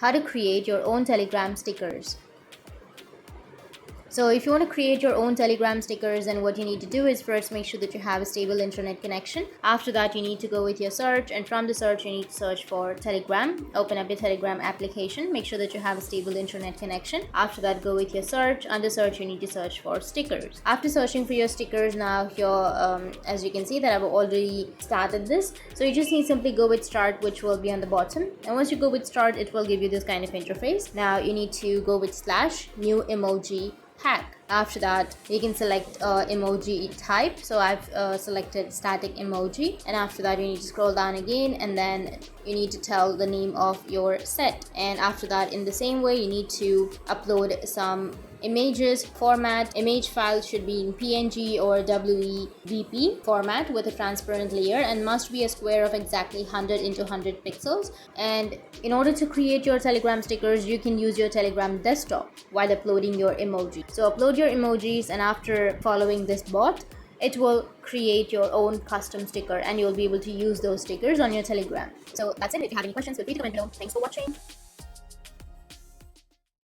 how to create your own Telegram stickers. So if you want to create your own Telegram stickers, then what you need to do is first make sure that you have a stable internet connection. After that, you need to go with your search, and from the search you need to search for Telegram. Open up your Telegram application, make sure that you have a stable internet connection. After that, go with your search. Under search you need to search for stickers. After searching for your stickers, now here as you can see that I've already started this, so you just need simply go with start, which will be on the bottom, and once you go with start it will give you this kind of interface. Now you need to go with / new emoji pack. After that you can select emoji type, so I've selected static emoji, and after that you need to scroll down again, and then you need to tell the name of your set, and after that in the same way you need to upload some images. Format: image file should be in PNG or WEBP format with a transparent layer and must be a square of exactly 100 into 100 pixels. And in order to create your Telegram stickers, you can use your Telegram desktop while uploading your emoji. So upload your emojis, and after following this bot, it will create your own custom sticker and you'll be able to use those stickers on your Telegram. So that's it. If you have any questions, feel free to comment below. Thanks for watching.